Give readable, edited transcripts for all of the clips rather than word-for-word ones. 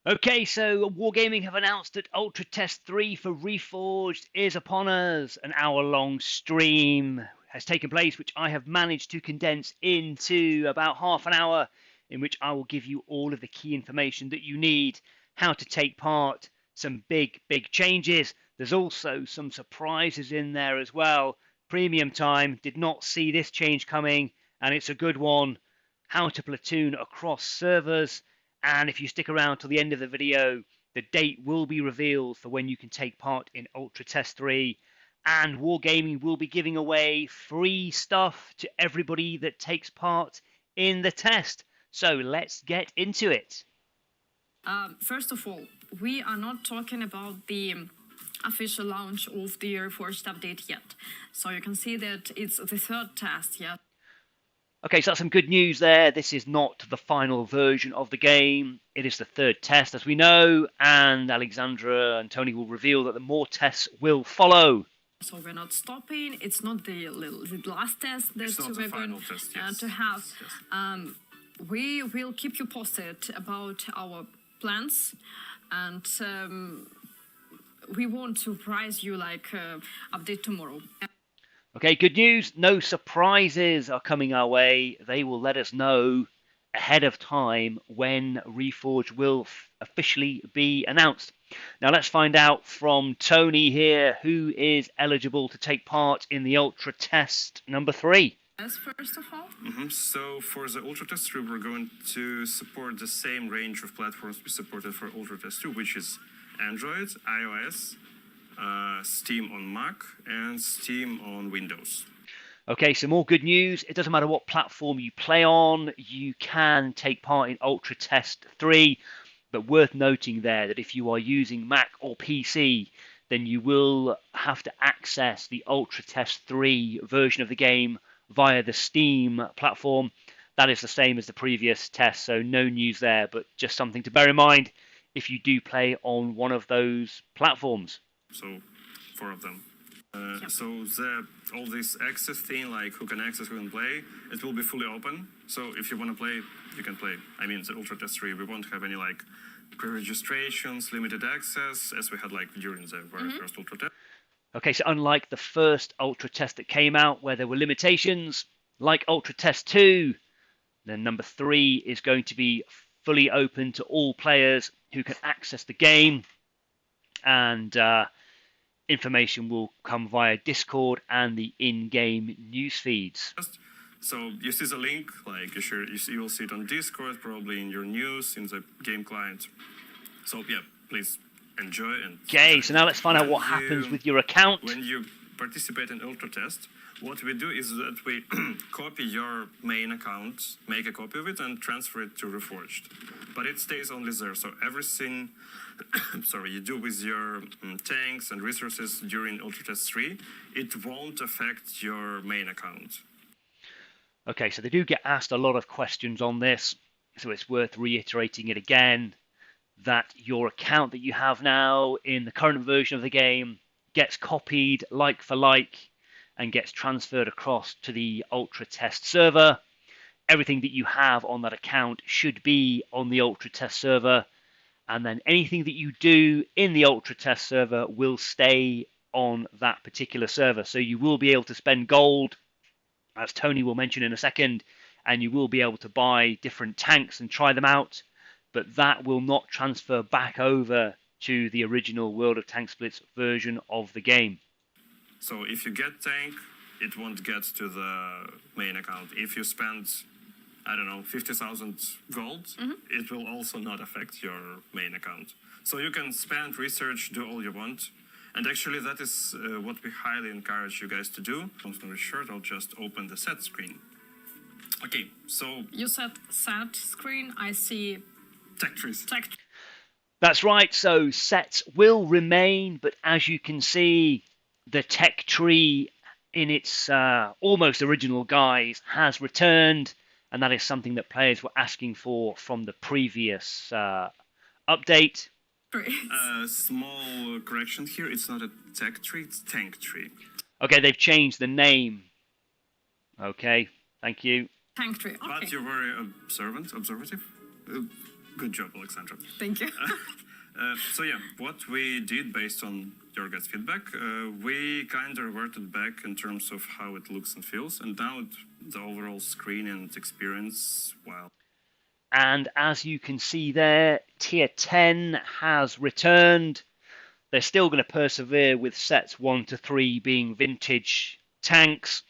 Okay, so Wargaming have announced that Ultra Test 3 for Reforged is upon us. An hour-long stream has taken place, which I have managed to condense into about half an hour, in which I will give you all of the key information that you need, how to take part, some big changes. There's also some surprises in there as well. Premium time, did not see this change coming, and it's a good one. How to platoon across servers. And if you stick around till the end of the video, the date will be revealed for when you can take part in Ultra Test 3. And Wargaming will be giving away free stuff to everybody that takes part in the test. So let's get into it. First of all, we are not talking about the official launch of the Reforged update yet. So you can see that it's the third test yet. Okay, so that's some good news there. This is not the final version of the game. It is the third test, as we know, and Alexandra and Tony will reveal that the more tests will follow. So we're not stopping. It's not the last test that we're going to have. Yes. We will keep you posted about our plans, and we won't surprise you like update tomorrow. Okay, good news. No surprises are coming our way. They will let us know ahead of time when Reforged will officially be announced. Now let's find out from Tony here who is eligible to take part in the Ultra Test number 3. Yes, first of all. So for the Ultra Test 3, we're going to support the same range of platforms we supported for Ultra Test 2, which is Android, iOS, Steam on Mac, and Steam on Windows. Okay, so more good news. It doesn't matter what platform you play on, you can take part in Ultra Test 3. But worth noting there that if you are using Mac or PC, then you will have to access the Ultra Test 3 version of the game via the Steam platform. That is the same as the previous test, so no news there, but just something to bear in mind if you do play on one of those platforms. So 4 of them. So all this access thing, like who can access, who can play, it will be fully open. So if you want to play, you can play. I mean, the Ultra Test 3, we won't have any like pre-registrations, limited access, as we had like during the very first Ultra Test. Okay, so unlike the first Ultra Test that came out where there were limitations, like Ultra Test 2, then number 3 is going to be fully open to all players who can access the game, and information will come via Discord and the in-game news feeds. So you see the link, like you will see it on Discord, probably in your news, in the game client. So yeah, please enjoy. Okay, so now let's find out what happens with your account. When you participate in Ultra Test, what we do is that we copy your main account, make a copy of it, and transfer it to Reforged. But it stays only there, so everything you do with your tanks and resources during Ultra Test 3, it won't affect your main account. Okay, so they do get asked a lot of questions on this, so it's worth reiterating it again, that your account that you have now in the current version of the game gets copied like for like and gets transferred across to the Ultra Test server. Everything that you have on that account should be on the Ultra Test server, and then anything that you do in the Ultra Test server will stay on that particular server. So you will be able to spend gold, as Tony will mention in a second, and you will be able to buy different tanks and try them out, but that will not transfer back over to the original World of Tanks Blitz version of the game. So if you get tank, it won't get to the main account. If you spend, I don't know, 50,000 gold, it will also not affect your main account. So you can spend, research, do all you want. And actually that is what we highly encourage you guys to do. Long story short, I'll just open the set screen. Okay, so... You said set screen, I see... Tech trees. That's right, so sets will remain, but as you can see, the tech tree in its almost original guise has returned, and that is something that players were asking for from the previous update. Small correction here, it's not a tech tree, it's tank tree. Okay, they've changed the name. Okay, thank you. Tank tree, okay. But you're very observative. Good job, Alexandra. Thank you. So yeah, what we did based on your guys' feedback, we kind of reverted back in terms of how it looks and feels, and now the overall screen and experience, wow. And as you can see there, Tier 10 has returned. They're still going to persevere with sets 1 to 3 being vintage tanks,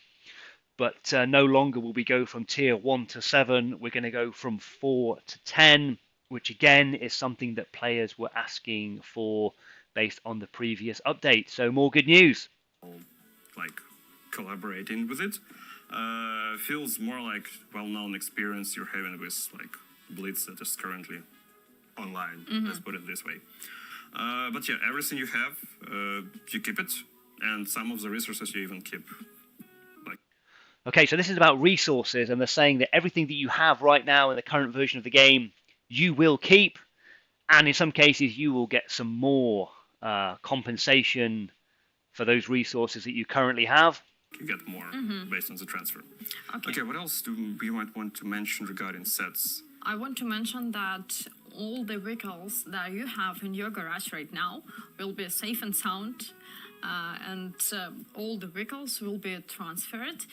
but no longer will we go from Tier 1 to 7. We're going to go from 4 to 10, which again is something that players were asking for based on the previous update. So more good news. Like collaborating with it feels more like well-known experience you're having with like Blitz that is currently online. Let's put it this way. But yeah, everything you have, you keep it, and some of the resources you even keep. Okay, so this is about resources, and they're saying that everything that you have right now in the current version of the game, you will keep, and in some cases you will get some more compensation for those resources that you currently have. You get more based on the transfer. Okay, what else do we might want to mention regarding sets? I want to mention that all the vehicles that you have in your garage right now will be safe and sound, and all the vehicles will be transferred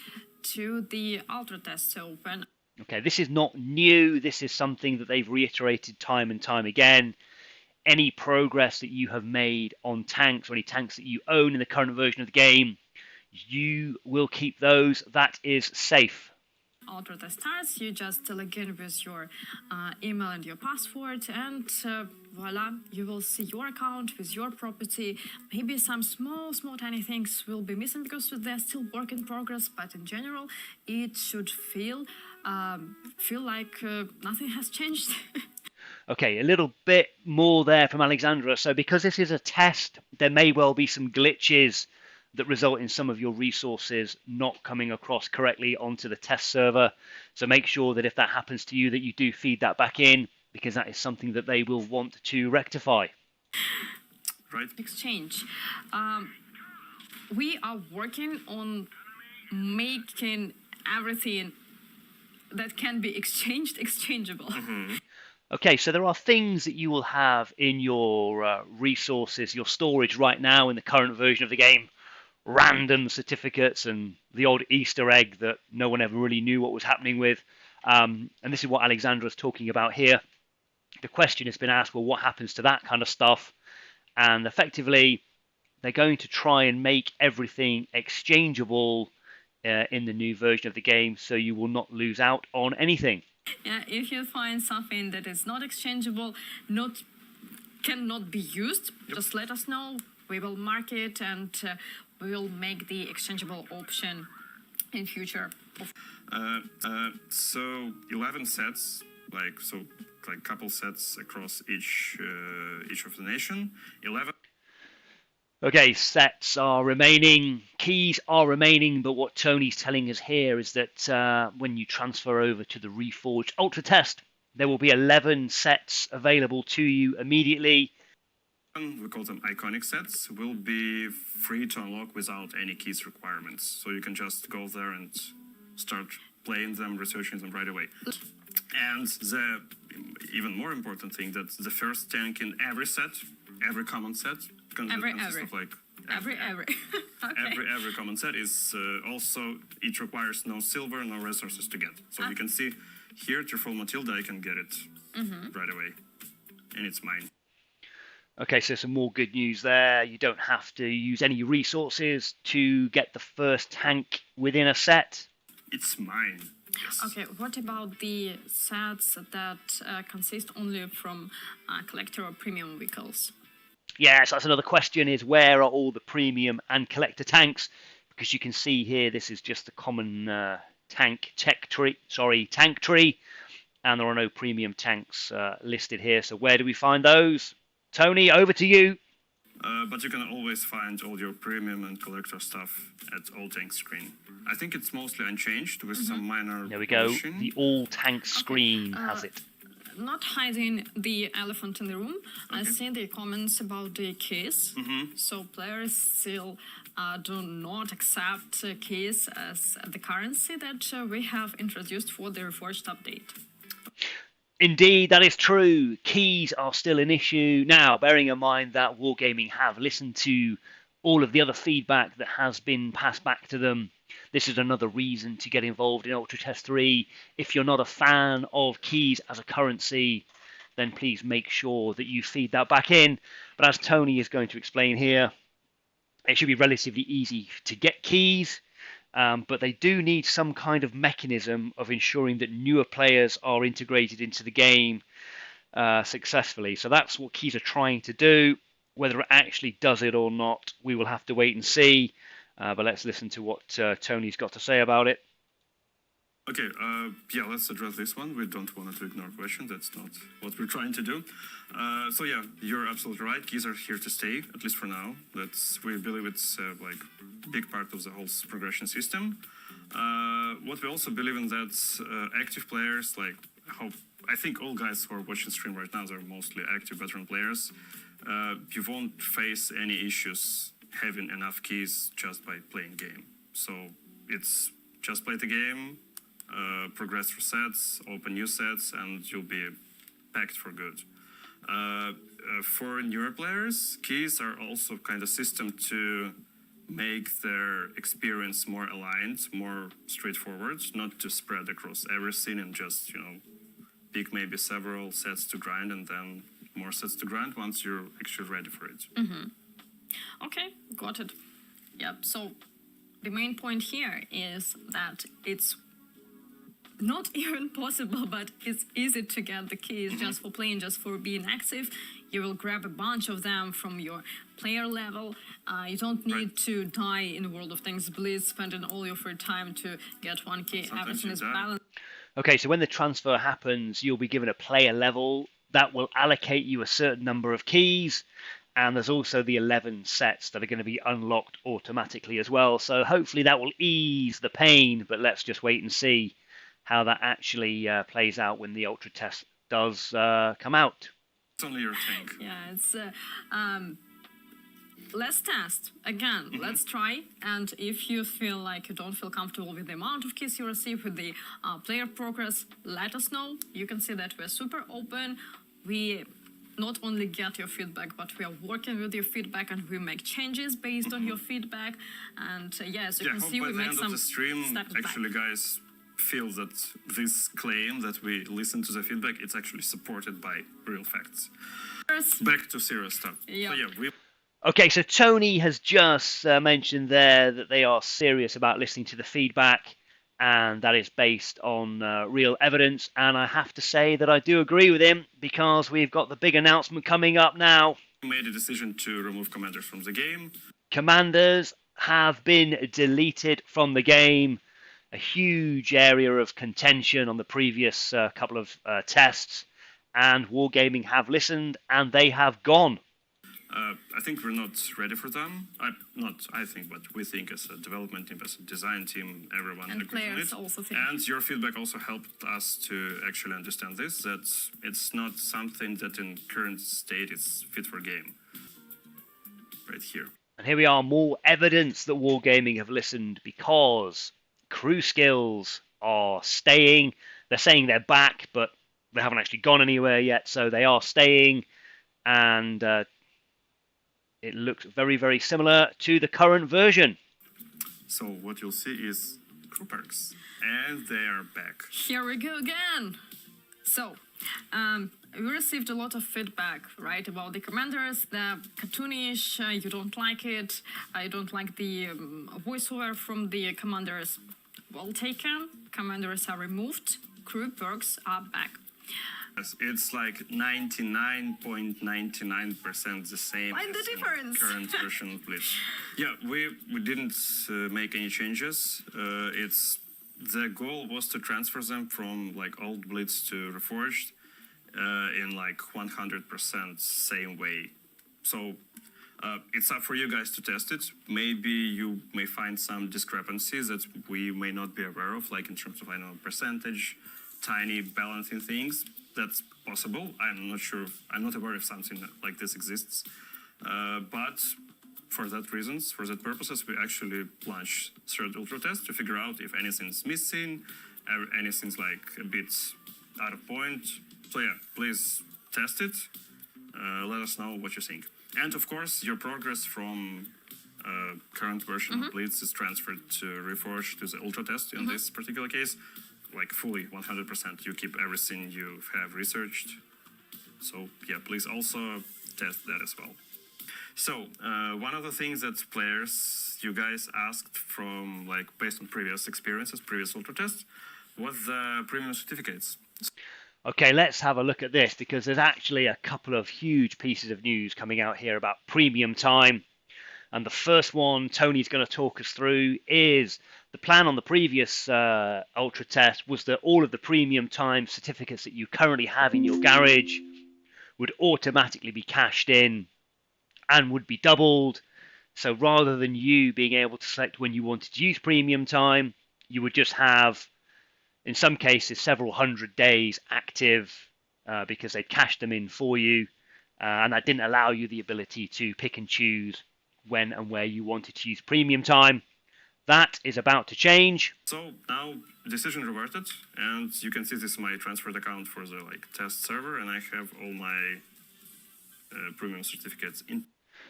to the Ultra Test Open. Okay, this is not new. This is something that they've reiterated time and time again. Any progress that you have made on tanks or any tanks that you own in the current version of the game, you will keep those. That is safe. Ultra Test starts, you just log in with your email and your password, and voila, you will see your account with your property. Maybe some small tiny things will be missing because they're still work in progress, but in general, it should feel like nothing has changed. Okay, a little bit more there from Alexandra. So because this is a test, there may well be some glitches that result in some of your resources not coming across correctly onto the test server. So make sure that if that happens to you, that you do feed that back in, because that is something that they will want to rectify. Right. Exchange. We are working on making everything that can be exchanged exchangeable. Okay, so there are things that you will have in your resources, your storage right now in the current version of the game. Random certificates and the odd Easter egg that no one ever really knew what was happening with. And this is what Alexandra is talking about here. The question has been asked, well, what happens to that kind of stuff? And effectively, they're going to try and make everything exchangeable in the new version of the game, so you will not lose out on anything. Yeah, if you find something that is not exchangeable, cannot be used, just let us know. We will mark it, and we will make the exchangeable option in future. So 11 sets, like couple sets across each of the nation. 11. Okay, sets are remaining, keys are remaining, but what Tony's telling us here is that when you transfer over to the Reforged Ultra Test, there will be 11 sets available to you immediately. We call them iconic sets, will be free to unlock without any keys requirements. So you can just go there and start playing them, researching them right away. And the even more important thing, that the first tank in every set, every common set, consists of like every every common set is also, it requires no silver, no resources to get. So you can see here, Trifol Matilda, I can get it right away, and it's mine. Okay, so some more good news there. You don't have to use any resources to get the first tank within a set. It's mine. Yes. Okay, what about the sets that consist only from collector or premium vehicles? Yes, that's another question, is where are all the premium and collector tanks? Because you can see here, this is just a common tank tree, and there are no premium tanks listed here. So where do we find those? Tony, over to you. But you can always find all your premium and collector stuff at all tank screen. I think it's mostly unchanged with some minor. There we go. polishing. The all tank screen has it. Not hiding the elephant in the room. I see the comments about the keys. So players still do not accept keys as the currency that we have introduced for the Reforged update. Indeed, that is true. Keys are still an issue. Now, bearing in mind that Wargaming have listened to all of the other feedback that has been passed back to them, this is another reason to get involved in Ultra Test 3. If you're not a fan of keys as a currency, then please make sure that you feed that back in. But as Tony is going to explain here, it should be relatively easy to get keys. But they do need some kind of mechanism of ensuring that newer players are integrated into the game successfully. So that's what keys are trying to do. Whether it actually does it or not, we will have to wait and see. But let's listen to what Tony's got to say about it. Okay, yeah, let's address this one. We don't want to ignore questions. That's not what we're trying to do. So yeah, you're absolutely right. Keys are here to stay, at least for now. We believe it's like a big part of the whole progression system. What we also believe in that active players, like I think all guys who are watching stream right now, they're mostly active veteran players. You won't face any issues having enough keys just by playing game. So it's just play the game. Progress through sets, open new sets, and you'll be packed for good. For newer players, keys are also kind of system to make their experience more aligned, more straightforward, not to spread across everything and just, pick maybe several sets to grind and then more sets to grind once you're actually ready for it. Mm-hmm. Okay, got it. Yep, so the main point here is that it's not even possible, but it's easy to get the keys just for playing, just for being active. You will grab a bunch of them from your player level. You don't need to die in World of Tanks Blitz, spending all your free time to get one key. Everything is balanced. Okay, so when the transfer happens, you'll be given a player level that will allocate you a certain number of keys. And there's also the 11 sets that are going to be unlocked automatically as well. So hopefully that will ease the pain, but let's just wait and see how that actually plays out when the Ultra Test does come out. It's only your tank. Yeah, it's... let's test. Again, let's try. And if you feel like you don't feel comfortable with the amount of keys you receive, with the player progress, let us know. You can see that we're super open. We not only get your feedback, but we are working with your feedback and we make changes based on your feedback. And yes, you can see we make some steps back. Actually, guys, feel that this claim that we listen to the feedback, it's actually supported by real facts. Back to serious stuff. Yeah. So yeah, Okay, so Tony has just mentioned there that they are serious about listening to the feedback, and that is based on real evidence. And I have to say that I do agree with him, because we've got the big announcement coming up now. We made a decision to remove commanders from the game. Commanders have been deleted from the game. A huge area of contention on the previous couple of tests, and Wargaming have listened and they have gone. I think we're not ready for them. I think, but we think as a development team, as a design team, everyone and agrees on it. Also think. And your feedback also helped us to actually understand this, that it's not something that in current state is fit for game. Right here. And here we are, more evidence that Wargaming have listened, because crew skills are staying. They're saying they're back, but they haven't actually gone anywhere yet, so they are staying. And it looks very, very similar to the current version. So what you'll see is crew perks, and they are back. Here we go again. So, we received a lot of feedback, right, about the commanders. The cartoonish, you don't like it. I don't like the voiceover from the commanders. Well taken. Commanders are removed. Crew perks are back. Yes, it's like 99.99% the same. Find the difference. Current version of Blitz. Yeah, we didn't make any changes. The goal was to transfer them from like old Blitz to Reforged in like 100% same way. So it's up for you guys to test it. Maybe you may find some discrepancies that we may not be aware of, like in terms of, I don't know, percentage, tiny balancing things. That's possible. I'm not sure. I'm not aware if something like this exists. But for that purposes, we actually launched third ultra test to figure out if anything's missing, anything's like a bit out of point. So yeah, please test it. Let us know what you think. And of course, your progress from current version of Blitz is transferred to Reforged to the Ultra test in this particular case, like fully 100%. You keep everything you have researched. So yeah, please also test that as well. So one of the things that players, you guys asked from, like, based on previous experiences, previous Ultra tests, was the premium certificates. Okay, let's have a look at this, because there's actually a couple of huge pieces of news coming out here about premium time. And the first one Tony's going to talk us through is the plan on the previous Ultra test was that all of the premium time certificates that you currently have in your garage would automatically be cashed in and would be doubled. So rather than you being able to select when you wanted to use premium time, you would just have, in some cases, several hundred days active because they cashed them in for you. And that didn't allow you the ability to pick and choose when and where you wanted to use premium time. That is about to change. So now decision reverted, and you can see this is my transferred account for the test server, and I have all my premium certificates in.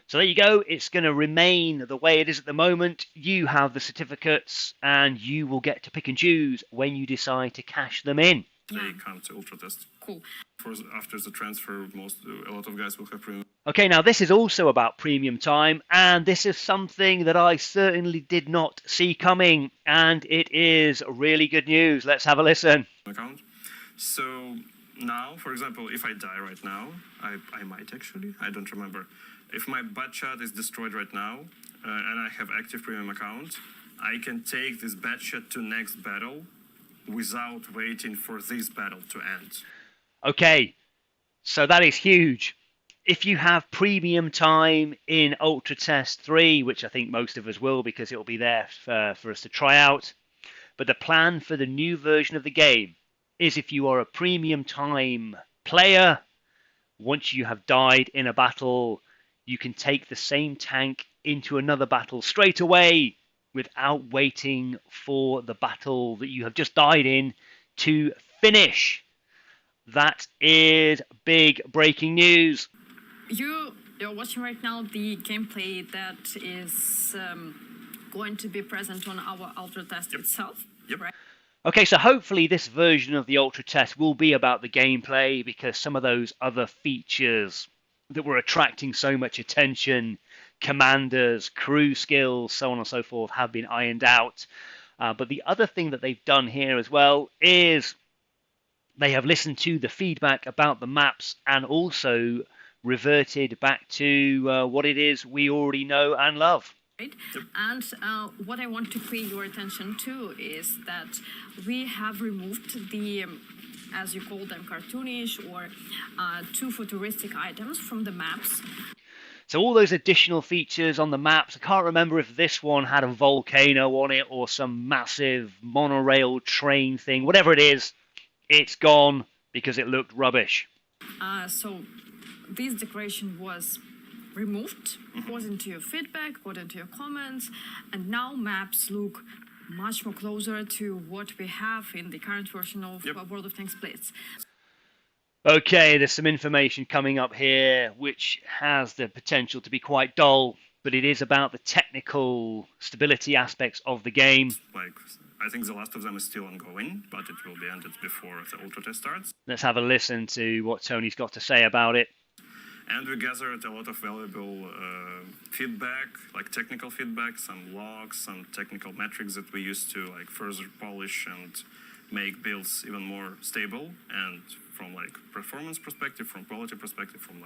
So there you go. It's going to remain the way it is at the moment. You have the certificates, and you will get to pick and choose when you decide to cash them in. They come to Ultra test. Cool. After the transfer, a lot of guys will have premium. Okay, now this is also about premium time, and this is something that I certainly did not see coming, and it is really good news. Let's have a listen. Account. So now, for example, if I die right now, I might actually, I don't remember. If my bot chat is destroyed right now, and I have active premium account, I can take this bot chat to next battle without waiting for this battle to end. Okay, so that is huge. If you have premium time in Ultra Test 3, which I think most of us will because it will be there for us to try out, but the plan for the new version of the game is if you are a premium time player, once you have died in a battle, you can take the same tank into another battle straight away without waiting for the battle that you have just died in to finish. That is big breaking news. You're watching right now the gameplay that is going to be present on our Ultra test itself. Yep. Right? Okay, so hopefully this version of the Ultra test will be about the gameplay, because some of those other features that were attracting so much attention, commanders, crew skills, so on and so forth, have been ironed out. But the other thing that they've done here as well is they have listened to the feedback about the maps and also reverted back to what it is we already know and love. Right? And what I want to pay your attention to is that we have removed the, as you call them, cartoonish or too futuristic items from the maps. So all those additional features on the maps, I can't remember if this one had a volcano on it or some massive monorail train thing, whatever it is, it's gone because it looked rubbish. So this decoration was removed according to your feedback, according to your comments, and now maps look much more closer to what we have in the current version of World of Tanks Blitz. Okay, there's some information coming up here which has the potential to be quite dull, but it is about the technical stability aspects of the game. I think the last of them is still ongoing, but it will be ended before the Ultra test starts. Let's have a listen to what Tony's got to say about it. And we gathered a lot of valuable feedback, like technical feedback, some logs, some technical metrics that we use to further polish and make builds even more stable, and from performance perspective, from quality perspective, from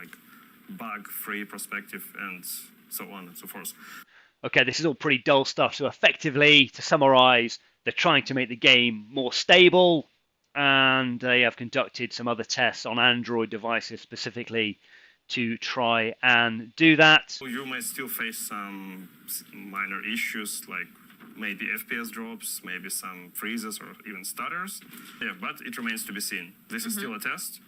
bug-free perspective, and so on and so forth. Okay, this is all pretty dull stuff. So effectively, to summarize, they're trying to make the game more stable, and they have conducted some other tests on Android devices specifically to try and do that. You might still face some minor issues, like maybe FPS drops, maybe some freezes or even stutters. Yeah, but it remains to be seen. This is still a test,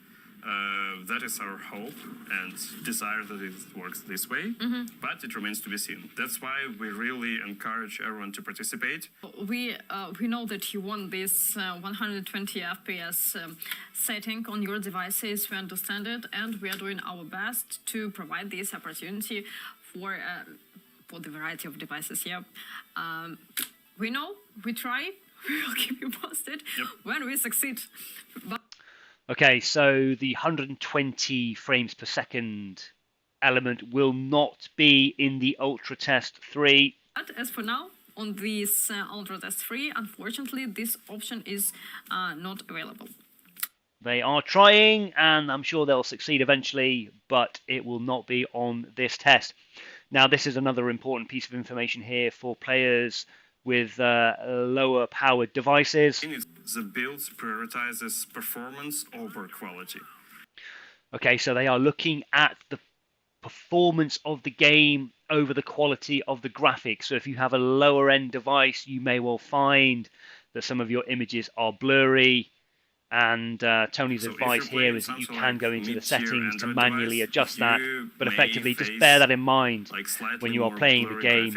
That is our hope and desire that it works this way, but it remains to be seen. That's why we really encourage everyone to participate. We know that you want this 120 FPS setting on your devices. We understand it, and we are doing our best to provide this opportunity for the variety of devices. Yeah, we know, we try. We will keep you posted when we succeed. But okay, so the 120 frames per second element will not be in the Ultra Test 3. But as for now, on this Ultra Test 3, unfortunately, this option is not available. They are trying, and I'm sure they'll succeed eventually, but it will not be on this test. Now, this is another important piece of information here for players with lower powered devices. The build prioritizes performance over quality. Okay, so they are looking at the performance of the game over the quality of the graphics. So if you have a lower end device, you may well find that some of your images are blurry. And Tony's advice here is that you can go into the settings to manually adjust that, but effectively just bear that in mind when you are playing the game,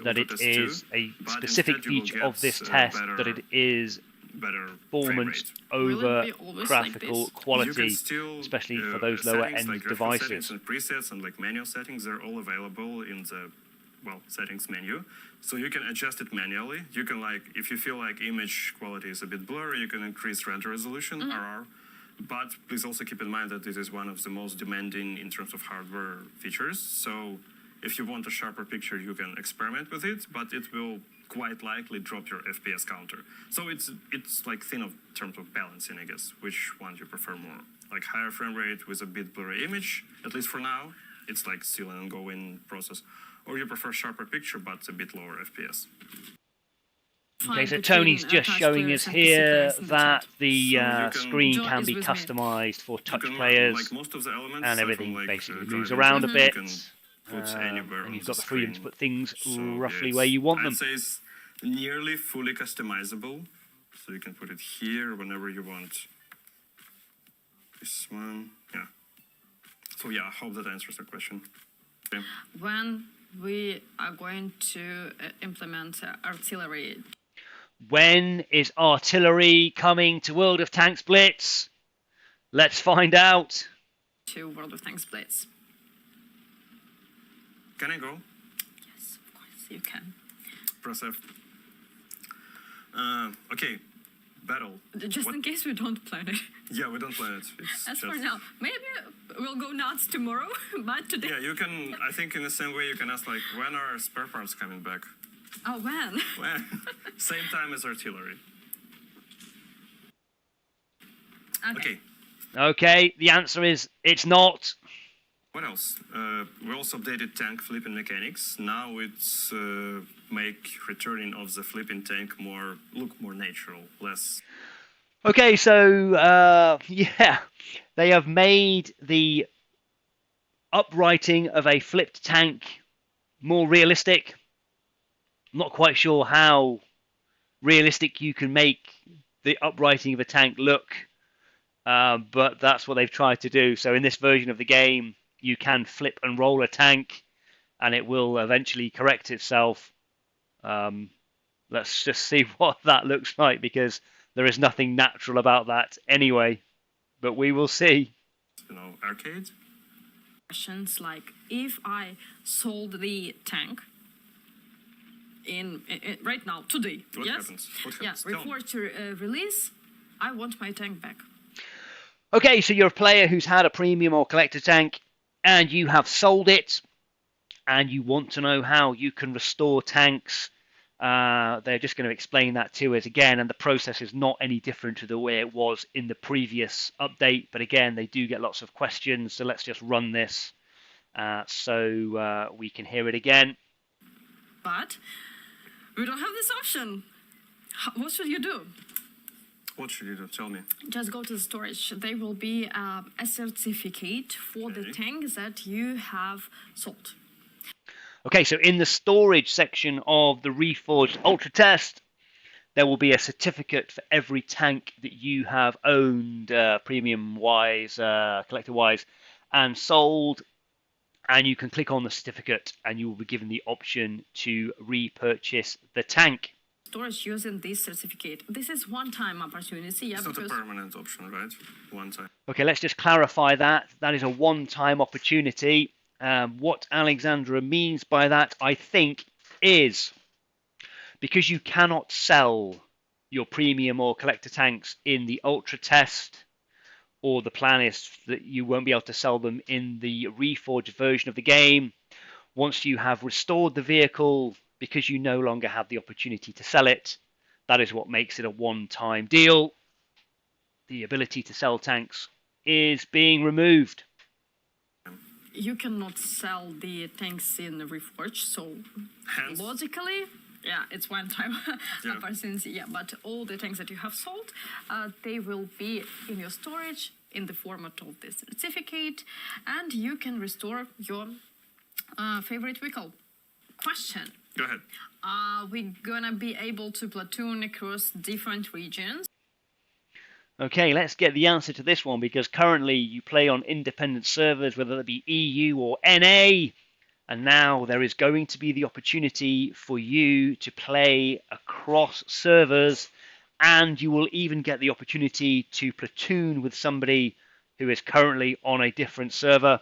that it is a specific feature of this test, that it is performance over graphical quality, especially for those lower end devices. Settings and presets and like manual settings are all available in the settings menu, so you can adjust it manually. You can, like, if you feel like image quality is a bit blurry, you can increase render resolution, RR. But please also keep in mind that this is one of the most demanding in terms of hardware features. So if you want a sharper picture, you can experiment with it, but it will quite likely drop your FPS counter. So it's like thin of terms of balancing, I guess. Which one do you prefer more? Like higher frame rate with a bit blurry image, at least for now. It's like still an ongoing process. Or you prefer sharper picture but a bit lower FPS. Okay, so Tony's just showing us here that the screen can be customized for touch players, like most of the elements, and everything like, basically moves around a bit. And you've got the freedom to put things so roughly where you want them. I'd say it's nearly fully customizable, so you can put it here whenever you want. This one, yeah. So yeah, I hope that answers the question. Okay. When we are going to implement artillery. When is artillery coming to World of Tanks Blitz? Let's find out. To World of Tanks Blitz. Can I go? Yes, of course you can. Press F. Okay, battle. Just in case we don't plan it. Yeah, we don't plan it. As for now, maybe we'll go nuts tomorrow, but today. Yeah, you can. I think in the same way you can ask, like, when are spare parts coming back? Oh, when? When? Same time as artillery. Okay. Okay, the answer is it's not. What else? We also updated tank flipping mechanics. Now it's make returning of the flipping tank look more natural, less. Okay, so yeah, they have made the uprighting of a flipped tank more realistic. I'm not quite sure how realistic you can make the uprighting of a tank look, but that's what they've tried to do. So in this version of the game, you can flip and roll a tank, and it will eventually correct itself. Let's just see what that looks like, because there is nothing natural about that anyway. But we will see. Arcade? Questions like, if I sold the tank in right now, today, what yes? Happens? What yeah, happens? before to release, I want my tank back. Okay, so you're a player who's had a premium or collector tank, and you have sold it, and you want to know how you can restore tanks. They're just going to explain that to us again, and the process is not any different to the way it was in the previous update, but again, they do get lots of questions, so let's just run this so we can hear it again. But we don't have this option. What should you do? What should you do? Tell me. Just go to the storage. There will be a certificate for the tank that you have sold. Okay, so in the storage section of the Reforged Ultra Test, there will be a certificate for every tank that you have owned, premium-wise, collector-wise, and sold. And you can click on the certificate and you will be given the option to repurchase the tank. Storage using this certificate. This is one-time opportunity. Yeah, It's not a permanent option, right? One time. Okay, let's just clarify that. That is a one-time opportunity. What Alexandra means by that, I think, is because you cannot sell your premium or collector tanks in the Ultra Test, or the plan is that you won't be able to sell them in the Reforged version of the game. Once you have restored the vehicle, because you no longer have the opportunity to sell it, that is what makes it a one-time deal. The ability to sell tanks is being removed. You cannot sell the tanks in Reforged, so Hence, logically, yeah, it's one-time opportunity. Yeah, but all the tanks that you have sold, they will be in your storage in the format of this certificate, and you can restore your favorite vehicle. Question. go ahead. Are we gonna be able to platoon across different regions? Okay, let's get the answer to this one, because currently you play on independent servers, whether it be EU or NA, and now there is going to be the opportunity for you to play across servers, and you will even get the opportunity to platoon with somebody who is currently on a different server.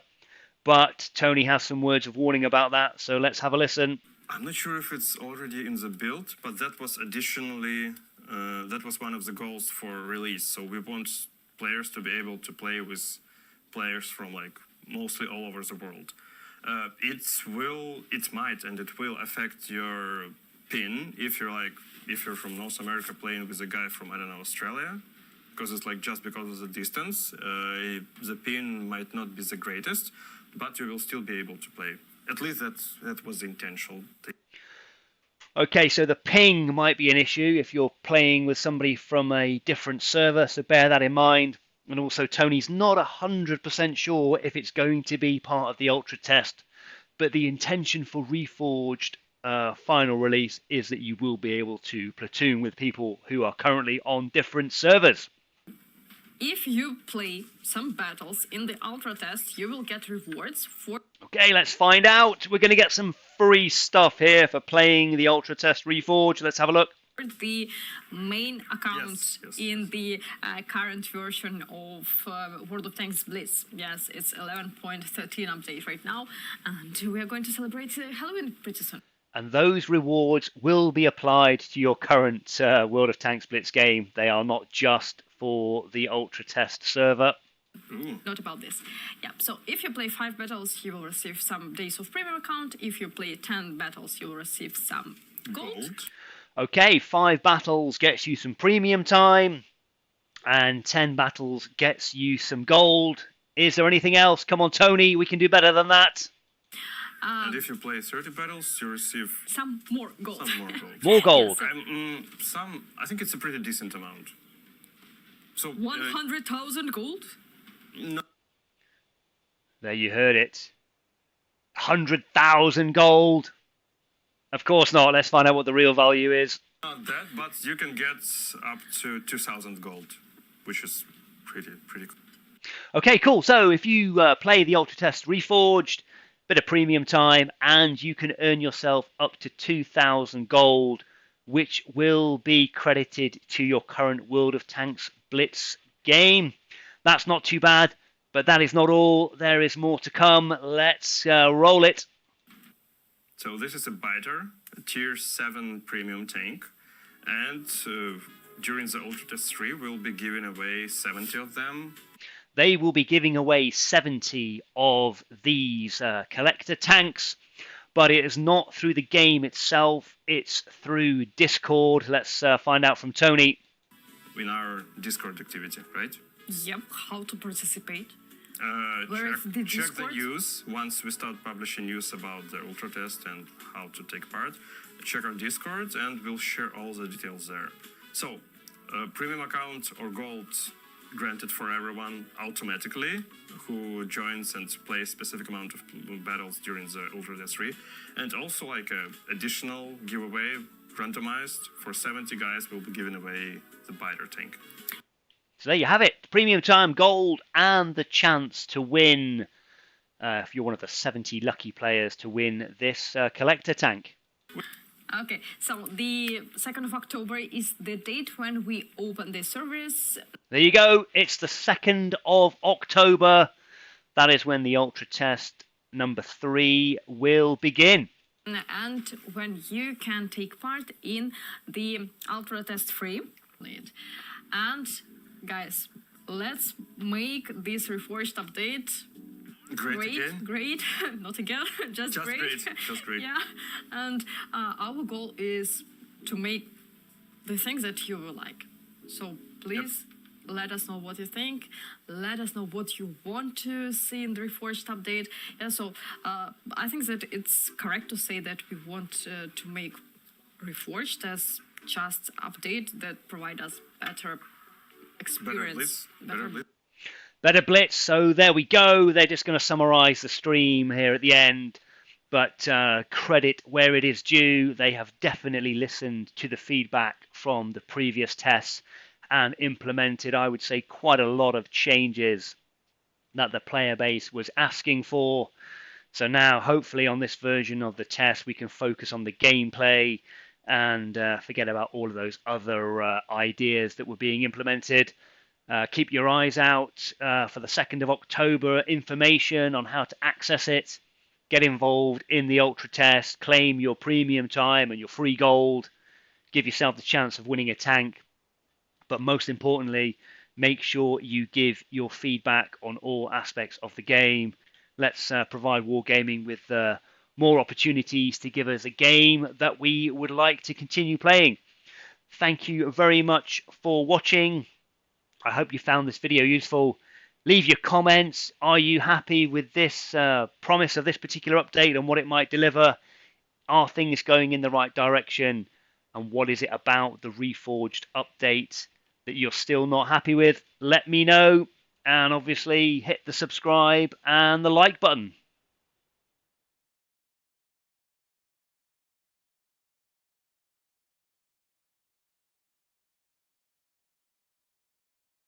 But Tony has some words of warning about that, so let's have a listen. I'm not sure if it's already in the build, but that was additionally, that was one of the goals for release. So we want players to be able to play with players from like mostly all over the world. It might and it will affect your pin if you're from North America playing with a guy from, I don't know, Australia, because it's like just because of the distance, the pin might not be the greatest, but you will still be able to play. At least that was the intentional thing. Okay, so the ping might be an issue if you're playing with somebody from a different server, so bear that in mind. And also, Tony's not 100% sure if it's going to be part of the Ultra Test, but the intention for Reforged final release is that you will be able to platoon with people who are currently on different servers. If you play some battles in the Ultra Test, you will get rewards for... Okay, let's find out. We're going to get some free stuff here for playing the Ultra Test Reforged. Let's have a look. The main account Yes. in the current version of World of Tanks Blitz. Yes, it's 11.13 update right now, and we are going to celebrate Halloween pretty soon. And those rewards will be applied to your current World of Tanks Blitz game. They are not just for the Ultra Test server. Ooh. Not about this. Yeah, so if you play 5 battles, you will receive some days of premium account. If you play 10 battles, you will receive some gold. Okay, 5 battles gets you some premium time, and 10 battles gets you some gold. Is there anything else? Come on, Tony, we can do better than that. And if you play 30 battles, you receive Some more gold. some more gold. More gold. I think it's a pretty decent amount. So 100,000 gold? no, There you heard it. 100,000 gold. Of course not. Let's find out what the real value is. not that, but you can get up to 2,000 gold, which is pretty cool. Okay, cool. So if you play the Ultra Test Reforged, bit of premium time, and you can earn yourself up to 2,000 gold, which will be credited to your current World of Tanks Blitz game. That's not too bad, but that is not all. There is more to come. Let's roll it. So this is a biter, a tier 7 premium tank, and during the Ultra Test 3 we'll be giving away 70 of them. They will be giving away 70 of these collector tanks, but it is not through the game itself, it's through Discord. Let's find out from Tony. In our Discord activity, right? Yep, how to participate. Where is the Check the Discord? news once we start publishing news about the Ultra Test and how to take part. Check our Discord and we'll share all the details there. So, premium account or gold granted for everyone automatically who joins and plays specific amount of battles during the Ultra Test 3, and also like a additional giveaway randomized. For 70 guys, we'll be giving away the biter tank. So there you have it. Premium time, gold, and the chance to win, if you're one of the 70 lucky players, to win this collector tank. Okay, so the 2nd of October is the date when we open the service. There you go. It's the 2nd of October. That is when the Ultra Test number 3 will begin. And when you can take part in the Ultra Test 3. And guys, let's make this Reforged update great, not again, just great. Just great. Yeah, and our goal is to make the things that you will like. So please let us know what you think. Let us know what you want to see in the Reforged update. Yeah, so I think that it's correct to say that we want to make Reforged as just update that provide us better experience. Better Blitz. So there we go. They're just going to summarize the stream here at the end. But credit where it is due. They have definitely listened to the feedback from the previous tests and implemented, I would say, quite a lot of changes that the player base was asking for. So now, hopefully, on this version of the test, we can focus on the gameplay and forget about all of those other ideas that were being implemented. Keep your eyes out for the 2nd of October, information on how to access it. Get involved in the Ultra Test, claim your premium time and your free gold. Give yourself the chance of winning a tank. But most importantly, make sure you give your feedback on all aspects of the game. Let's provide Wargaming with more opportunities to give us a game that we would like to continue playing. Thank you very much for watching. I hope you found this video useful. Leave your comments. Are you happy with this promise of this particular update and what it might deliver? Are things going in the right direction? And what is it about the Reforged update that you're still not happy with? Let me know. And obviously hit the subscribe and the like button.